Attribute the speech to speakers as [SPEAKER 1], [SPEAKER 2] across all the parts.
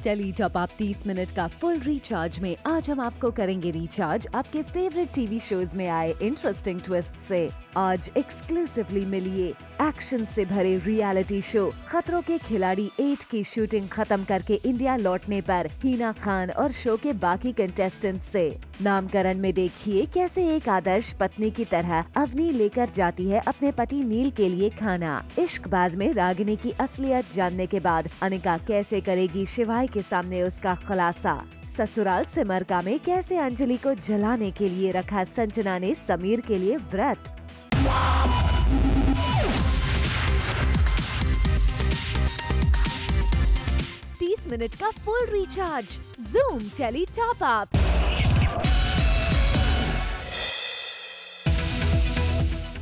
[SPEAKER 1] Tele top up 30 minute का full recharge में आज हम आपको करेंगे रिचार्ज आपके फेवरेट टीवी शोज में आए इंटरेस्टिंग ट्विस्ट से। आज एक्सक्लूसिवली मिलिए एक्शन से भरे रियलिटी शो खतरों के खिलाड़ी 8 की शूटिंग खत्म करके इंडिया लौटने पर हिना खान और शो के बाकी कंटेस्टेंट से। नामकरण में देखिए कैसे एक आदर्श पत्नी की तरह अवनी लेकर जाती है अपने पति नील के लिए खाना। इश्कबाज में रागिनी की असलियत जानने के बाद अनिका कैसे करेगी शिवाय के सामने उसका खुलासा। ससुराल सिमरका में कैसे अंजलि को जलाने के लिए रखा संजना ने समीर के लिए व्रत। मिनट का full recharge Zoom tele top up.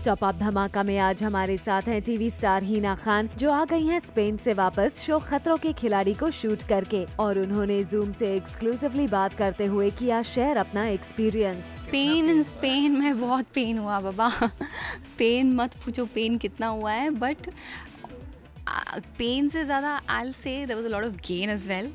[SPEAKER 1] Top up धमाका में आज हमारे साथ हैं टीवी स्टार हिना खान, जो आ गई हैं स्पेन से वापस शो खतरों के खिलाड़ी को शूट करके, और उन्होंने जूम से एक्सक्लूसिवली बात करते हुए किया शेयर अपना एक्सपीरियंस।
[SPEAKER 2] पेन इन स्पेन में बहुत पेन हुआ बाबा। पेन मत पूछो पेन कितना हुआ है, बट पेन से ज़्यादा I say there was a lot of gain as well.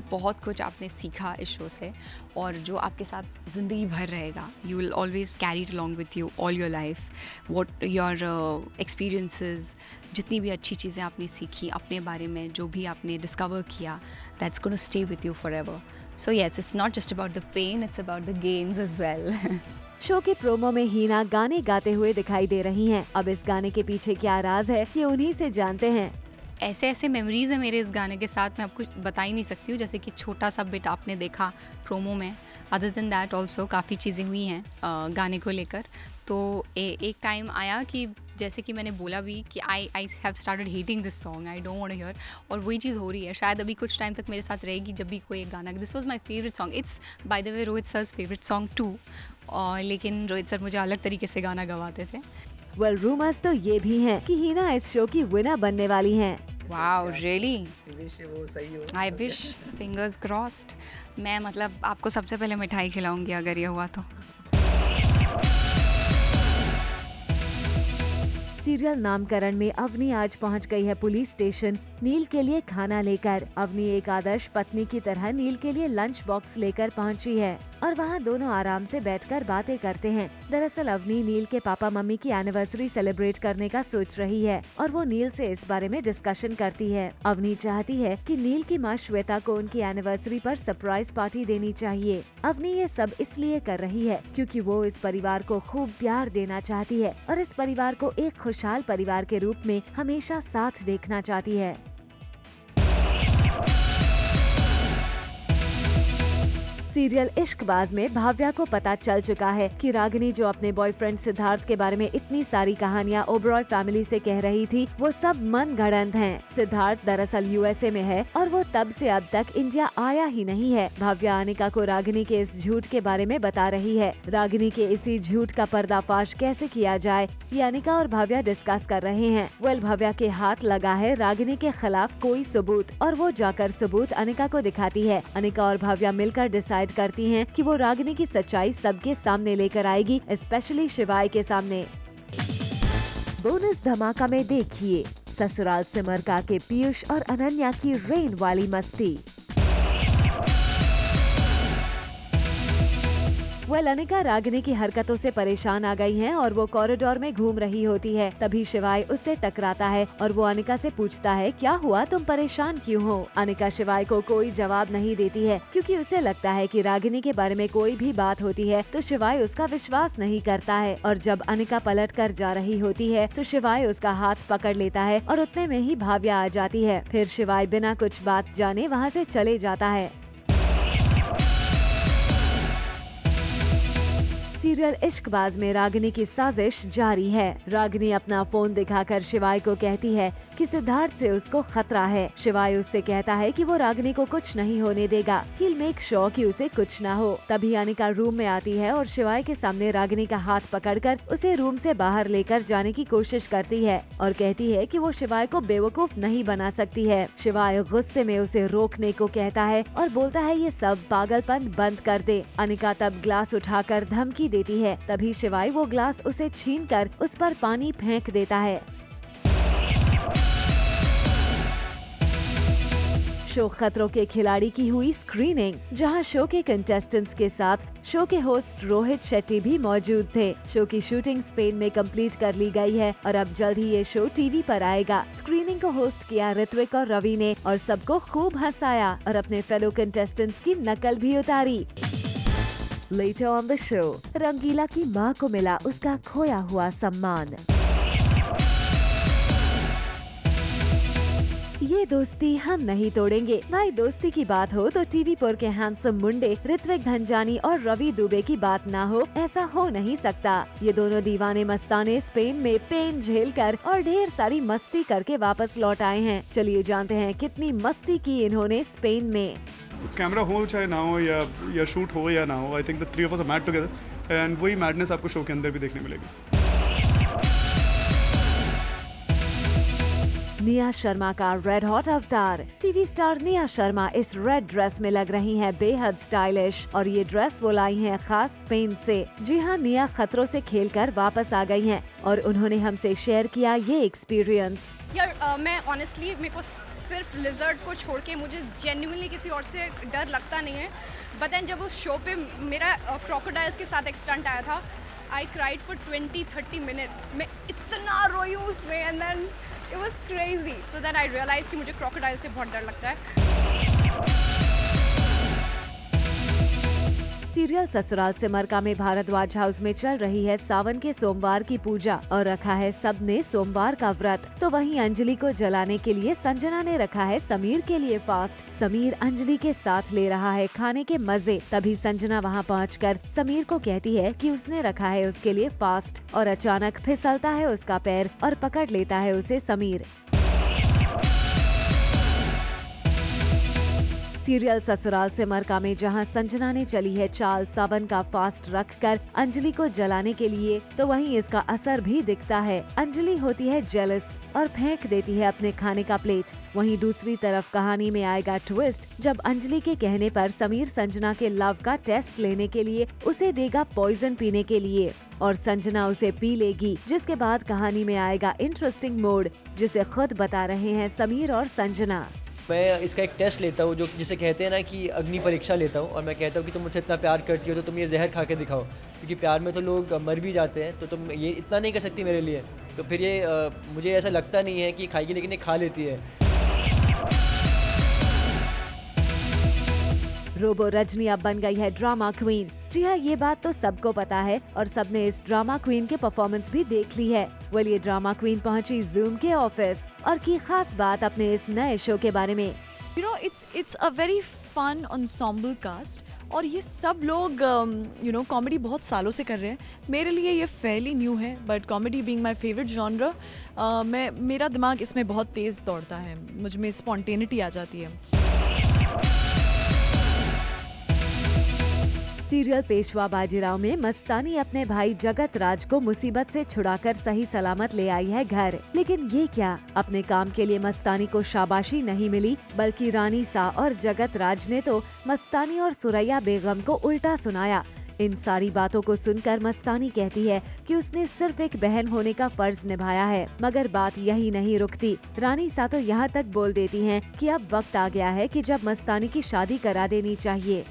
[SPEAKER 2] बहुत कुछ आपने सीखा इस शो से, और जो आपके साथ ज़िंदगी भर रहेगा। You will always carry it along with you all your life. What your experiences, जितनी भी अच्छी चीज़ें आपने सीखी अपने बारे में, जो भी आपने डिस्कवर किया, that's gonna stay with you forever. So yes, it's not just about the pain, it's about the gains as well.
[SPEAKER 1] Show के प्रोमो में हिना गाने गाते हुए दिखाई दे रही हैं। अब इस गाने के पीछे क्या राज है ये उन्हीं से जानते हैं।
[SPEAKER 2] ऐसे ऐसे मेमोरीज़ है मेरे इस गाने के साथ, मैं आपको बता ही नहीं सकती हूँ। जैसे कि छोटा सा बिट आपने देखा प्रोमो में, अदर देन दैट ऑल्सो काफ़ी चीज़ें हुई हैं गाने को लेकर। तो एक टाइम आया कि जैसे कि मैंने बोला भी कि I have started hating this song, I don't want to hear, और वही चीज़ हो रही है। शायद अभी कुछ टाइम तक मेरे साथ रहेगी जब भी कोई एक गाना। This was my favourite song, it's by the way Rohit sir's favourite song too, और लेकिन रोहित सर मुझे अलग तरीके से गाना गवाते थे।
[SPEAKER 1] वेल रूमर्स तो ये भी हैं कि हिना इस शो की विनर बनने वाली हैं।
[SPEAKER 2] वाओ रियली,
[SPEAKER 3] वो सही हो।
[SPEAKER 2] I wish, fingers crossed. मैं मतलब आपको सबसे पहले मिठाई खिलाऊंगी अगर ये हुआ तो।
[SPEAKER 1] सीरियल नामकरण में अवनी आज पहुंच गई है पुलिस स्टेशन नील के लिए खाना लेकर। अवनी एक आदर्श पत्नी की तरह नील के लिए लंच बॉक्स लेकर पहुंची है, और वहां दोनों आराम से बैठकर बातें करते हैं। दरअसल अवनी नील के पापा मम्मी की एनिवर्सरी सेलिब्रेट करने का सोच रही है, और वो नील से इस बारे में डिस्कशन करती है। अवनी चाहती है कि नील की माँ श्वेता को उनकी एनिवर्सरी पर सरप्राइज पार्टी देनी चाहिए। अवनी ये सब इसलिए कर रही है क्योंकि वो इस परिवार को खूब प्यार देना चाहती है, और इस परिवार को एक खुशहाल परिवार के रूप में हमेशा साथ देखना चाहती है। सीरियल इश्कबाज में भाव्या को पता चल चुका है कि रागिनी जो अपने बॉयफ्रेंड सिद्धार्थ के बारे में इतनी सारी कहानियां ओबरॉय फैमिली से कह रही थी, वो सब मन गढ़ंत हैं। सिद्धार्थ दरअसल यूएसए में है, और वो तब से अब तक इंडिया आया ही नहीं है। भाव्या अनिका को रागिनी के इस झूठ के बारे में बता रही है। रागिनी के इसी झूठ का पर्दाफाश कैसे किया जाए, ये अनिका और भाव्या डिस्कस कर रहे हैं। वेल भाव्या के हाथ लगा है रागिनी के खिलाफ कोई सबूत, और वो जाकर सबूत अनिका को दिखाती है। अनिका और भाव्या मिलकर डिसाइड करती हैं कि वो रागिनी की सच्चाई सबके सामने लेकर आएगी, स्पेशली शिवाय के सामने। बोनस धमाका में देखिए ससुराल सिमरका के पीयूष और अनन्या की रेन वाली मस्ती। अनिका रागिनी की हरकतों से परेशान आ गई हैं, और वो कॉरिडोर में घूम रही होती है। तभी शिवाय उससे टकराता है, और वो अनिका से पूछता है क्या हुआ, तुम परेशान क्यों हो। अनिका शिवाय को कोई जवाब नहीं देती है, क्योंकि उसे लगता है कि रागिनी के बारे में कोई भी बात होती है तो शिवाय उसका विश्वास नहीं करता है। और जब अनिका पलट कर जा रही होती है तो शिवाय उसका हाथ पकड़ लेता है, और उतने में ही भाव्या आ जाती है। फिर शिवाय बिना कुछ बात जाने वहाँ से चले जाता है। सीरियल इश्कबाज में रागिनी की साजिश जारी है। रागिनी अपना फोन दिखाकर शिवाय को कहती है कि सिद्धार्थ से उसको खतरा है। शिवाय उससे कहता है कि वो रागिनी को कुछ नहीं होने देगा, he'll make sure कि उसे कुछ ना हो। तभी अनिका रूम में आती है और शिवाय के सामने रागिनी का हाथ पकड़कर उसे रूम से बाहर लेकर जाने की कोशिश करती है, और कहती है कि वो शिवाय को बेवकूफ नहीं बना सकती है। शिवाय गुस्से में उसे रोकने को कहता है और बोलता है ये सब पागलपन बंद कर दे। अनिका तब ग्लास उठाकर धमकी देती है। तभी शिवाय वो ग्लास उसे छीनकर उस पर पानी फेंक देता है। शो खतरों के खिलाड़ी की हुई स्क्रीनिंग, जहां शो के कंटेस्टेंट्स के साथ शो के होस्ट रोहित शेट्टी भी मौजूद थे। शो की शूटिंग स्पेन में कंप्लीट कर ली गई है और अब जल्द ही ये शो टीवी पर आएगा। स्क्रीनिंग को होस्ट किया ऋत्विक और रवि ने और सबको खूब हंसाया और अपने फेलो कंटेस्टेंट्स की नकल भी उतारी। Later on the show, रंगीला की मां को मिला उसका खोया हुआ सम्मान। ये दोस्ती हम नहीं तोड़ेंगे। भाई दोस्ती की बात हो तो टीवी पर के हैंडसम मुंडे ऋत्विक धनजानी और रवि दुबे की बात ना हो, ऐसा हो नहीं सकता। ये दोनों दीवाने मस्ताने स्पेन में पेन झेलकर और ढेर सारी मस्ती करके वापस लौट आए हैं। चलिए जानते हैं कितनी मस्ती की इन्होंने स्पेन में।
[SPEAKER 3] कैमरा हो चाहे ना हो या शूट हो या ना हो, I think the three of us are mad together and वही मैडनेस आपको शो के अंदर भी देखने मिलेगी।
[SPEAKER 1] निया शर्मा का red hot avatar. TV star Nia Sharma इस रेड ड्रेस में लग रही हैं बेहद स्टाइलिश और ये ड्रेस वो लाई हैं खास स्पेन से। जी हाँ, निया खतरों से खेलकर वापस आ गई हैं और उन्होंने हमसे शेयर किया ये एक्सपीरियंस।
[SPEAKER 4] यार मैं ऑनेस्टली मेरे को सिर्फ लिजर्ड को छोड़ के मुझे जेन्युइनली किसी और से डर लगता नहीं है। बट देन जब उस शो पे मेरा क्रोकोडाइल्स के साथ एक स्टंट आया था, आई क्राइड फॉर 20-30 मिनट्स। मैं इतना रोई हूँ उसमें and then it was crazy. So then I realize कि मुझे क्रोकोडाइल से बहुत डर लगता है।
[SPEAKER 1] सीरियल ससुराल सिमर में भारद्वाज हाउस में चल रही है सावन के सोमवार की पूजा और रखा है सबने सोमवार का व्रत। तो वहीं अंजलि को जलाने के लिए संजना ने रखा है समीर के लिए फास्ट। समीर अंजलि के साथ ले रहा है खाने के मजे। तभी संजना वहां पहुंचकर समीर को कहती है कि उसने रखा है उसके लिए फास्ट और अचानक फिसलता है उसका पैर और पकड़ लेता है उसे समीर। सीरियल ससुराल सिमर में जहां संजना ने चली है चाल सावन का फास्ट रखकर अंजलि को जलाने के लिए, तो वहीं इसका असर भी दिखता है। अंजलि होती है जेलस और फेंक देती है अपने खाने का प्लेट। वहीं दूसरी तरफ कहानी में आएगा ट्विस्ट जब अंजलि के कहने पर समीर संजना के लव का टेस्ट लेने के लिए उसे देगा पॉइजन पीने के लिए और संजना उसे पी लेगी, जिसके बाद कहानी में आएगा इंटरेस्टिंग मोड जिसे खुद बता रहे हैं समीर और संजना।
[SPEAKER 5] मैं इसका एक टेस्ट लेता हूँ जो जिसे कहते हैं ना कि अग्नि परीक्षा लेता हूँ और मैं कहता हूँ कि तुम मुझसे इतना प्यार करती हो तो तुम ये जहर खा के दिखाओ, क्योंकि प्यार में तो लोग मर भी जाते हैं, तो तुम ये इतना नहीं कर सकती मेरे लिए। तो फिर ये मुझे ऐसा लगता नहीं है कि खाएगी, लेकिन ये खा लेती है।
[SPEAKER 1] रोबो रजनी अब बन गई है ड्रामा क्वीन। जी हाँ, ये बात तो सबको पता है और सबने इस ड्रामा क्वीन के परफॉर्मेंस भी देख ली है। वेल, ये ड्रामा क्वीन पहुंची जूम के ऑफिस और की खास बात अपने इस नए शो के बारे में।
[SPEAKER 6] You know, it's a very fun ensemble cast और ये सब लोग कॉमेडी बहुत सालों से कर रहे हैं। मेरे लिए ये फेयरली न्यू है, but comedy being my favourite genre, मेरा दिमाग इसमें बहुत तेज़ दौड़ता है, मुझ में स्पॉन्टेनिटी आ जाती है।
[SPEAKER 1] सीरियल पेशवा बाजीराव में मस्तानी अपने भाई जगत राज को मुसीबत से छुड़ाकर सही सलामत ले आई है घर। लेकिन ये क्या, अपने काम के लिए मस्तानी को शाबाशी नहीं मिली, बल्कि रानी सा और जगत राज ने तो मस्तानी और सुरैया बेगम को उल्टा सुनाया। इन सारी बातों को सुनकर मस्तानी कहती है कि उसने सिर्फ एक बहन होने का फर्ज निभाया है, मगर बात यही नहीं रुकती। रानी सा तो यहाँ तक बोल देती हैं कि अब वक्त आ गया है कि जब मस्तानी की शादी करा देनी चाहिए।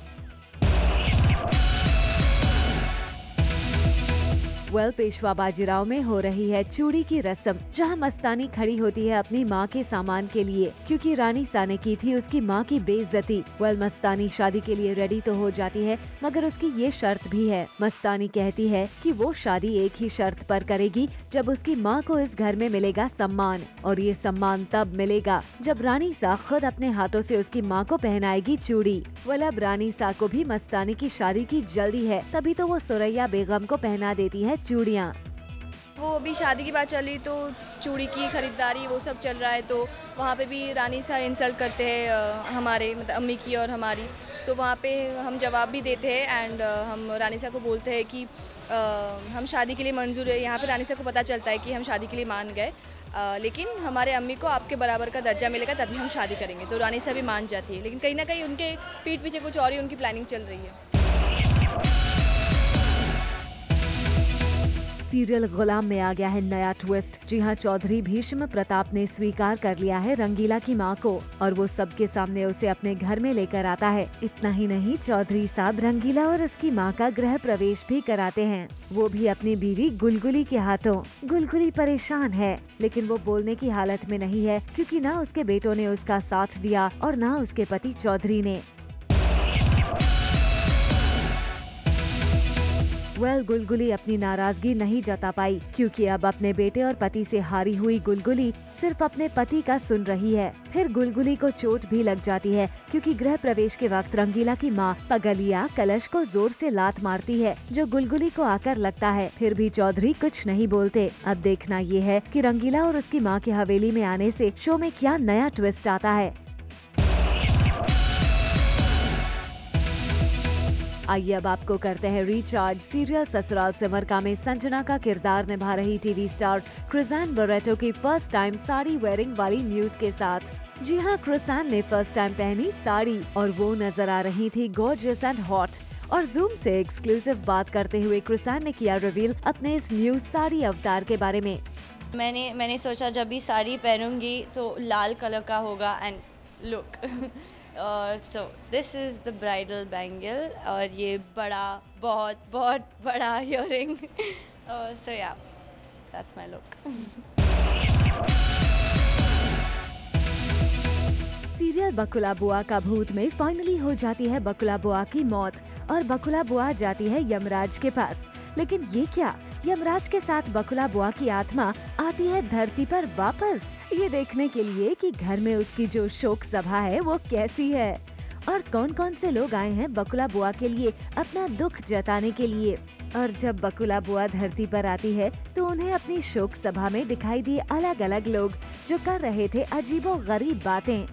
[SPEAKER 1] पेशवा बाजीराव में हो रही है चूड़ी की रस्म, जहां मस्तानी खड़ी होती है अपनी मां के सामान के लिए, क्योंकि रानी सा ने की थी उसकी मां की बेइज्जती। मस्तानी शादी के लिए रेडी तो हो जाती है, मगर उसकी ये शर्त भी है। मस्तानी कहती है कि वो शादी एक ही शर्त पर करेगी जब उसकी मां को इस घर में मिलेगा सम्मान, और ये सम्मान तब मिलेगा जब रानी सा खुद अपने हाथों से उसकी मां को पहनाएगी चूड़ी। अब रानी सा को भी मस्तानी की शादी की जल्दी है, तभी तो वो सुरैया बेगम को पहना देती है चूड़ियाँ।
[SPEAKER 7] वो अभी शादी की बात चल रही, तो चूड़ी की खरीदारी वो सब चल रहा है, तो वहाँ पे भी रानी सा इंसल्ट करते हैं हमारे मतलब अम्मी की और हमारी, तो वहाँ पे हम जवाब भी देते हैं एंड हम रानी सा को बोलते हैं कि हम शादी के लिए मंजूर है। यहाँ पे रानी सा को पता चलता है कि हम शादी के लिए मान गए, लेकिन हमारे अम्मी को आपके बराबर का दर्जा मिलेगा तभी हम शादी करेंगे, तो रानी सा भी मान जाती है। लेकिन कहीं ना कहीं उनके पीठ पीछे कुछ और ही उनकी प्लानिंग चल रही है।
[SPEAKER 1] सीरियल गुलाम में आ गया है नया ट्विस्ट। जी हाँ, चौधरी भीष्म प्रताप ने स्वीकार कर लिया है रंगीला की मां को और वो सबके सामने उसे अपने घर में लेकर आता है। इतना ही नहीं, चौधरी साहब रंगीला और उसकी मां का गृह प्रवेश भी कराते हैं, वो भी अपनी बीवी गुलगुली के हाथों। गुलगुली परेशान है, लेकिन वो बोलने की हालत में नहीं है क्योंकि ना उसके बेटों ने उसका साथ दिया और ना उसके पति चौधरी ने। गुलगुली अपनी नाराजगी नहीं जता पाई क्योंकि अब अपने बेटे और पति से हारी हुई गुलगुली सिर्फ अपने पति का सुन रही है। फिर गुलगुली को चोट भी लग जाती है क्योंकि गृह प्रवेश के वक्त रंगीला की मां पगलिया कलश को जोर से लात मारती है जो गुलगुली को आकर लगता है। फिर भी चौधरी कुछ नहीं बोलते। अब देखना ये है कि रंगीला और उसकी मां के हवेली में आने से शो में क्या नया ट्विस्ट आता है। आइए अब आपको करते हैं रिचार्ज। सीरियल ससुराल सिमर में संजना का किरदार निभा रही टीवी स्टार क्रिसान बरेटो की फर्स्ट टाइम साड़ी वेयरिंग वाली न्यूज के साथ। जी हाँ, क्रिसान ने फर्स्ट टाइम पहनी साड़ी और वो नजर आ रही थी गॉर्जियस एंड हॉट। और जूम से एक्सक्लूसिव बात करते हुए क्रिसान ने किया रिवील अपने इस न्यू साड़ी अवतार के बारे में।
[SPEAKER 8] मैंने सोचा जब भी साड़ी पहनूंगी तो लाल कलर का होगा एंड लुक तो this is the bridal bangle और ये बहुत बड़ा इयररिंग सो या दैट्स माय लुक।
[SPEAKER 1] सीरियल बकुला बुआ का भूत में फाइनली हो जाती है बकुला बुआ की मौत और बकुला बुआ जाती है यमराज के पास। लेकिन ये क्या, यमराज के साथ बकुला बुआ की आत्मा आती है धरती पर वापस, ये देखने के लिए कि घर में उसकी जो शोक सभा है वो कैसी है और कौन कौन से लोग आए हैं बकुला बुआ के लिए अपना दुख जताने के लिए। और जब बकुला बुआ धरती पर आती है तो उन्हें अपनी शोक सभा में दिखाई दिए अलग अलग लोग जो कर रहे थे अजीबो गरीब बातें।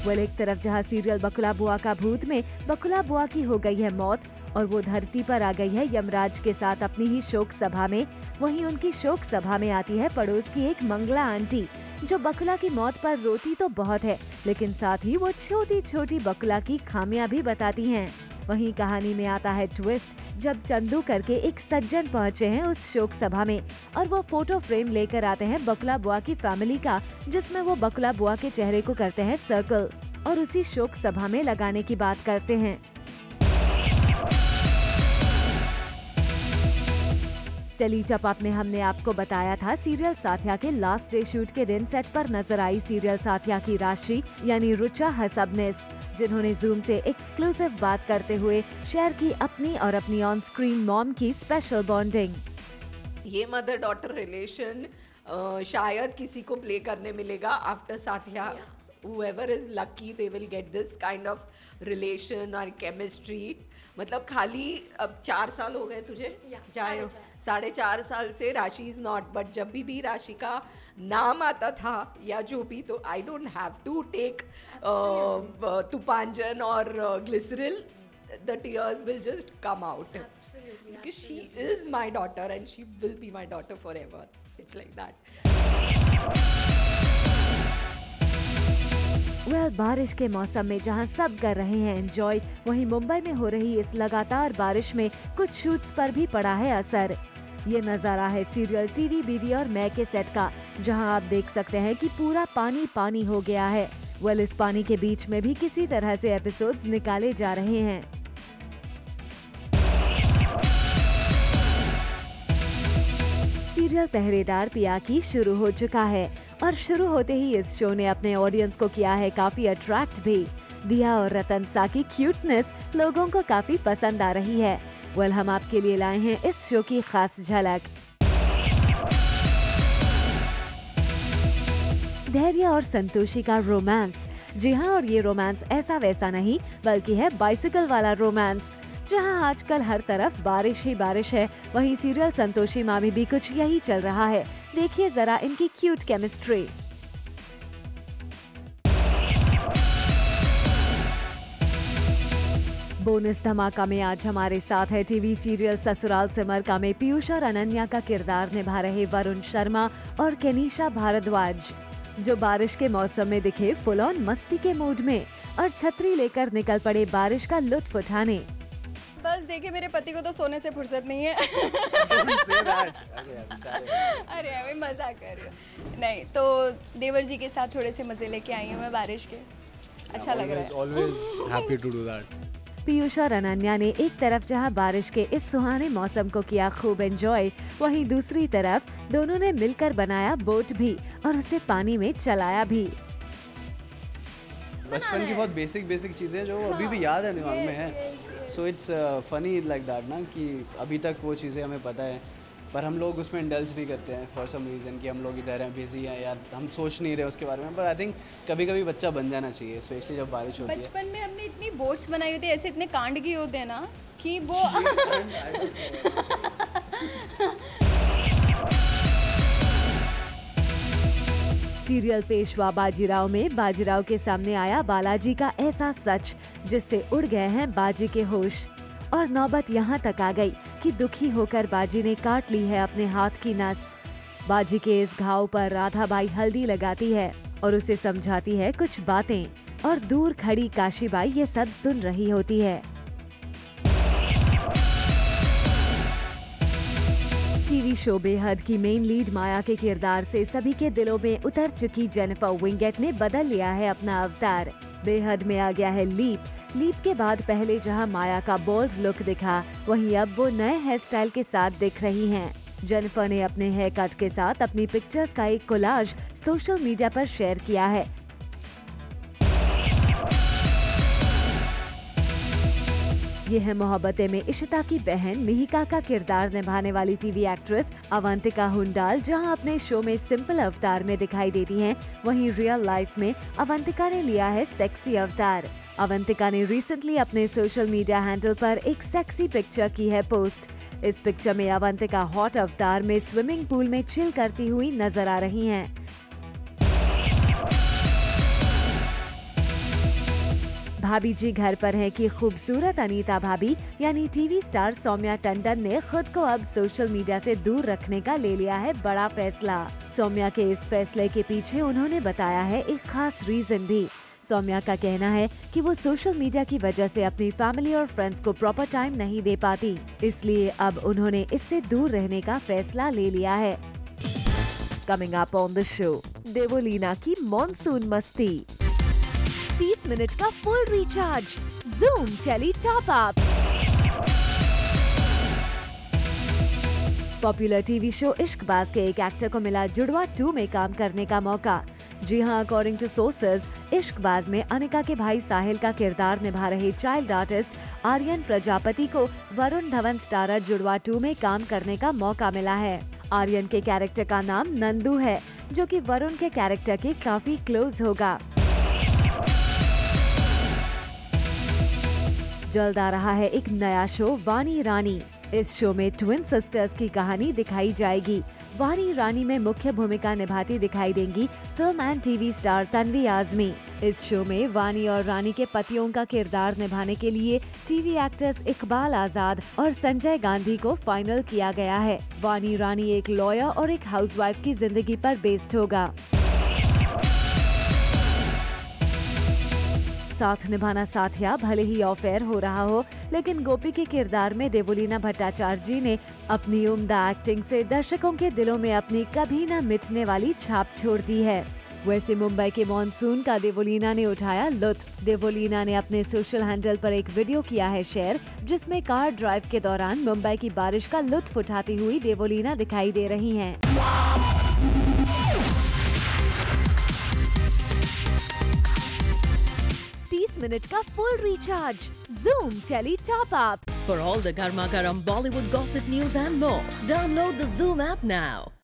[SPEAKER 1] एक तरफ जहां सीरियल बकुला बुआ का भूत में बकुला बुआ की हो गई है मौत और वो धरती पर आ गई है यमराज के साथ अपनी ही शोक सभा में, वहीं उनकी शोक सभा में आती है पड़ोस की एक मंगला आंटी जो बकुला की मौत पर रोती तो बहुत है लेकिन साथ ही वो छोटी छोटी बकुला की खामियां भी बताती हैं। वहीं कहानी में आता है ट्विस्ट जब चंदू करके एक सज्जन पहुंचे हैं उस शोक सभा में और वो फोटो फ्रेम लेकर आते हैं बकुला बुआ की फैमिली का जिसमें वो बकुला बुआ के चेहरे को करते हैं सर्कल और उसी शोक सभा में लगाने की बात करते हैं। टेली टॉप अप में हमने आपको बताया था सीरियल साथिया के लास्ट डे शूट के दिन सेट पर नजर आई सीरियल साथिया की राशि यानी रुचा हसबनेस, जिन्होंने जूम से एक्सक्लूसिव बात करते हुए शेयर की अपनी और अपनी ऑन स्क्रीन मॉम की स्पेशल बॉन्डिंग।
[SPEAKER 9] ये मदर डॉटर रिलेशन शायद किसी को प्ले करने मिलेगा after Saathiya. whoever is lucky they will get this kind of relation or chemistry। मतलब खाली अब 4 साल हो गए तुझे जाए 4.5 साल से राशि इज नॉट, बट जब भी राशि का नाम आता था या जो भी तो I don't have to take तुपांजन और glycerin, the tears will just come out because she is my daughter and she will be my daughter forever। It's like that।
[SPEAKER 1] बारिश के मौसम में जहां सब कर रहे हैं एंजॉय, वहीं मुंबई में हो रही इस लगातार बारिश में कुछ शूट्स पर भी पड़ा है असर। ये नजारा है सीरियल टीवी बीवी और मैं के सेट का, जहां आप देख सकते हैं कि पूरा पानी पानी हो गया है। इस पानी के बीच में भी किसी तरह से एपिसोड्स निकाले जा रहे हैं। सीरियल पहरेदार पिया की शुरू हो चुका है और शुरू होते ही इस शो ने अपने ऑडियंस को किया है काफी अट्रैक्ट भी। दिया और रतन सा की क्यूटनेस लोगों को काफी पसंद आ रही है। हम आपके लिए लाए हैं इस शो की खास झलक। धैर्य और संतोषी का रोमांस। जी हाँ, और ये रोमांस ऐसा वैसा नहीं बल्कि है बाइसिकल वाला रोमांस। जहां आजकल हर तरफ बारिश ही बारिश है, वहीं सीरियल संतोषी माँ में भी कुछ यही चल रहा है। देखिए जरा इनकी क्यूट केमिस्ट्री। बोनस धमाका में आज हमारे साथ है टीवी सीरियल ससुराल सिमर में पीयूष और अनन्या का किरदार निभा रहे वरुण शर्मा और केनिशा भारद्वाज, जो बारिश के मौसम में दिखे फुल ऑन मस्ती के मूड में और छतरी लेकर निकल पड़े बारिश का लुत्फ उठाने।
[SPEAKER 8] बस
[SPEAKER 7] बॉस देखिए मेरे पति को तो सोने से फुर्सत नहीं है। अरे मैं मजाक कर रही हूँ। नहीं तो देवर जी के साथ थोड़े से मजे लेके आई हूँ मैं बारिश के। अच्छा लग रहा है।
[SPEAKER 10] Always happy to do that.
[SPEAKER 1] Piyush और अनन्या ने एक तरफ जहां बारिश के इस सुहाने मौसम को किया खूब एंजॉय, वहीं दूसरी तरफ दोनों ने मिलकर बनाया बोट भी और उसे पानी में चलाया भी।
[SPEAKER 10] बचपन की बहुत बेसिक चीज़ें जो अभी भी याद है दिमाग में है। So it's funny like that ना कि अभी तक वो चीज़ें हमें पता है पर हम लोग उसमें इंडल्ज नहीं करते हैं फॉर सम रीज़न कि हम लोग इधर हैं, बिजी हैं या हम सोच नहीं रहे उसके बारे में। पर आई थिंक कभी कभी बच्चा बन जाना चाहिए, स्पेशली जब बारिश होती है।
[SPEAKER 7] बचपन में हमने इतनी बोट्स बनाई होती है, ऐसे इतने कांड किए होते हैं ना कि वो
[SPEAKER 1] सीरियल पेशवा बाजीराव में बाजीराव के सामने आया बालाजी का ऐसा सच जिससे उड़ गए हैं बाजी के होश। और नौबत यहाँ तक आ गई कि दुखी होकर बाजी ने काट ली है अपने हाथ की नस। बाजी के इस घाव पर राधाबाई हल्दी लगाती है और उसे समझाती है कुछ बातें, और दूर खड़ी काशीबाई ये सब सुन रही होती है। टीवी शो बेहद की मेन लीड माया के किरदार से सभी के दिलों में उतर चुकी जेनिफर विंगेट ने बदल लिया है अपना अवतार। बेहद में आ गया है लीप के बाद पहले जहां माया का बोल्ड लुक दिखा, वहीं अब वो नए हेयर स्टाइल के साथ दिख रही हैं। जेनिफर ने अपने हेयर कट के साथ अपनी पिक्चर्स का एक कोलाज सोशल मीडिया पर शेयर किया है। ये है मोहब्बतें में इशिता की बहन मिहिका का किरदार निभाने वाली टीवी एक्ट्रेस अवंतिका हुंडाल, जहां अपने शो में सिंपल अवतार में दिखाई देती हैं, वहीं रियल लाइफ में अवंतिका ने लिया है सेक्सी अवतार। अवंतिका ने रिसेंटली अपने सोशल मीडिया हैंडल पर एक सेक्सी पिक्चर की है पोस्ट। इस पिक्चर में अवंतिका हॉट अवतार में स्विमिंग पूल में चिल करती हुई नजर आ रही हैं। भाभी जी घर पर हैं कि खूबसूरत अनीता भाभी यानी टीवी स्टार सौम्या टंडन ने खुद को अब सोशल मीडिया से दूर रखने का ले लिया है बड़ा फैसला। सौम्या के इस फैसले के पीछे उन्होंने बताया है एक खास रीजन भी। सौम्या का कहना है कि वो सोशल मीडिया की वजह से अपनी फैमिली और फ्रेंड्स को प्रॉपर टाइम नहीं दे पाती, इसलिए अब उन्होंने इससे दूर रहने का फैसला ले लिया है। Coming up on the show, Devoleena की मॉनसून मस्ती, 30 मिनट का full recharge, Zoom tele top up. Popular TV show Ishqbaaz के एक एक्टर को मिला जुड़वा 2 में काम करने का मौका। जी हां, अकॉर्डिंग टू सोर्सेज, इश्कबाज में अनिका के भाई साहिल का किरदार निभा रहे चाइल्ड आर्टिस्ट आर्यन प्रजापति को वरुण धवन स्टारर जुड़वा 2 में काम करने का मौका मिला है। आर्यन के कैरेक्टर का नाम नंदू है, जो कि वरुण के कैरेक्टर के काफी क्लोज होगा। जल्द आ रहा है एक नया शो वाणी रानी। इस शो में ट्विन सिस्टर्स की कहानी दिखाई जाएगी। वाणी रानी में मुख्य भूमिका निभाती दिखाई देंगी film and TV star Tanvi Azmi. इस शो में वाणी और रानी के पतियों का किरदार निभाने के लिए टीवी एक्टर्स इकबाल आजाद और संजय गांधी को फाइनल किया गया है। वाणी रानी एक लॉयर और एक हाउसवाइफ की जिंदगी पर बेस्ड होगा। साथ निभाना साथिया भले ही ऑफ एयर हो रहा हो, लेकिन गोपी के किरदार में देवोलीना भट्टाचार्य जी ने अपनी उम्दा एक्टिंग से दर्शकों के दिलों में अपनी कभी न मिटने वाली छाप छोड़ दी है। वैसे मुंबई के मॉनसून का देवोलीना ने उठाया लुत्फ। देवोलीना ने अपने सोशल हैंडल पर एक वीडियो किया है शेयर, जिसमें कार ड्राइव के दौरान मुंबई की बारिश का लुत्फ उठाती हुई देवोलीना दिखाई दे रही हैं। 30 मिनट का full recharge, Zoom tele top up.
[SPEAKER 11] For all the Garma Garam Bollywood gossip news and more, download the Zoom app now.